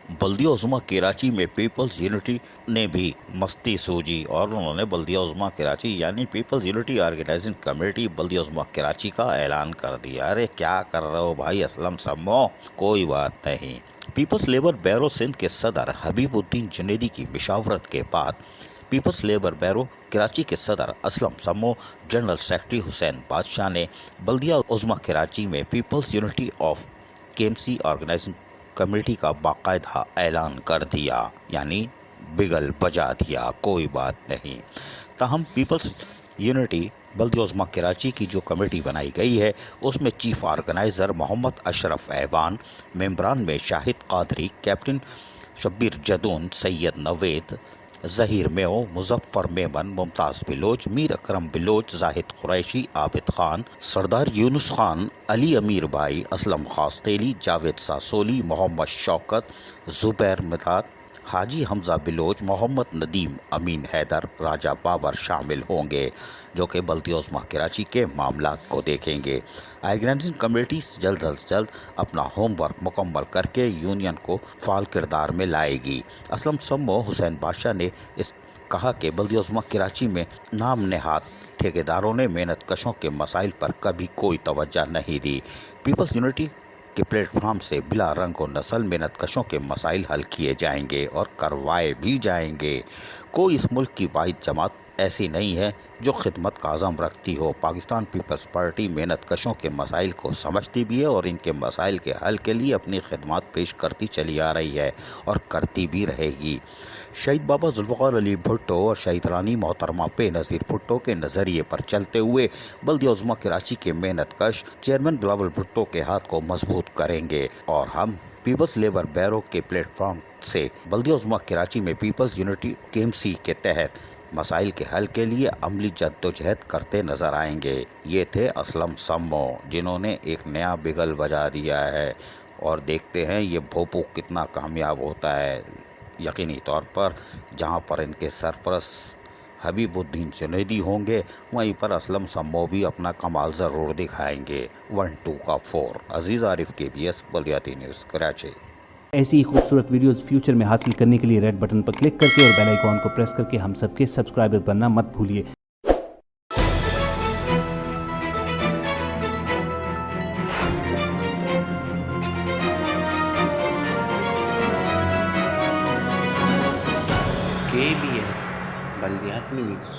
बल्दिया उज़्मा कराची में People's unity ने भी मस्ती सूझी और उन्होंने बल्दिया उज़्मा कराची यानी पीपल्स यूनिटी ऑर्गेनाइजिंग कमेटी बल्दिया उज़्मा कराची का ऐलान कर दिया। अरे क्या कर रहे हो भाई असलम सम्मो, कोई बात नहीं। पीपल्स लेबर बैरो सिंध के सदर हबीबुद्दीन जुनेदी की मशावरत के बाद पीपल्स लेबर बैरो कराची के सदर असलम सम्मो, जनरल सेक्रेटरी हुसैन बादशाह ने बल्दिया उज़्मा कराची में People's Unity of KMC organizing committee का बाकायदा ऐलान कर दिया, यानी बिगल बजा दिया, कोई बात नहीं। ताहम पीपल्स यूनिटी बल्दिया उज़्मा कराची की जो कमेटी बनाई गई है उसमें चीफ ऑर्गेनाइज़र मोहम्मद अशरफ ऐवान, मेंबरान में शाहिद कादरी, कैप्टन शब्बीर जदून, सैयद नवेद, ज़हीर मेओ, मुजफ्फर मेमन, मुमताज़ बिलोच, मीर अकरम बिलोच, जाहिद कुरैशी, आबिद खान, सरदार यूनुस खान, अली अमीर भाई, असलम खास्तेली, जावेद सासोली, मोहम्मद शौकत, ज़ुबैर मिदात, हाजी हमज़ा बिलोच, मोहम्मद नदीम, अमीन हैदर, राजा बाबर शामिल होंगे, जो कि बल्दिया उज़्मा कराची के मामलात को देखेंगे। ऑर्गेनाइजिंग कमेटी जल्द अज जल्द अपना होमवर्क मुकम्मल करके यूनियन को फाल किरदार में लाएगी। असलम सम्मो हुसैन बादशाह ने इस कहा कि बल्दिया उज़्मा कराची में नाम नहाद ठेकेदारों ने मेहनत कशों के मसाइल पर कभी कोई तवज्जो नहीं दी। पीपल्स यूनिटी के प्लेटफॉर्म से बिला रंग और नस्ल मेहनत कशों के मसाइल हल किए जाएंगे और करवाए भी जाएंगे। कोई इस मुल्क की वाहिद जमात ऐसी नहीं है जो खिदमत का आज़म रखती हो। पाकिस्तान पीपल्स पार्टी मेहनत कशों के मसाइल को समझती भी है और इनके मसाइल के हल के लिए अपनी खिदमत पेश करती चली आ रही है और करती भी रहेगी। शहीद बाबा जुल्फ़िकार अली भुट्टो और शहीद रानी मोहतरमा बेनज़ीर भुट्टो के नज़रिए पर चलते हुए बल्दिया उज़्मा कराची के मेहनत कश चेयरमैन बिलावल भुट्टो के हाथ को मजबूत करेंगे और हम पीपल्स लेबर बैरो के प्लेटफॉर्म से बल्दिया उज़्मा कराची में पीपल्स यूनिटी केएमसी के तहत मसाइल के हल के लिए अमली जद्दोजहद करते नजर आएंगे। ये थे असलम सम्मो, जिन्होंने एक नया बिगल बजा दिया है और देखते हैं ये भोपू कितना कामयाब होता है। यकीनी तौर पर जहां पर इनके सरपरस्त हबीबुद्दीन जुनैदी होंगे वहीं पर असलम सम्मो भी अपना कमाल ज़रूर दिखाएंगे। 1-2 का 4। अजीज़ आरिफ KBS बल्दियाती न्यूज़ कराची। ऐसी ही खूबसूरत वीडियोस फ्यूचर में हासिल करने के लिए रेड बटन पर क्लिक करके और बेल आइकॉन को प्रेस करके हम सबके सब्सक्राइबर बनना मत भूलिए। KBS बल्दियाती न्यूज़।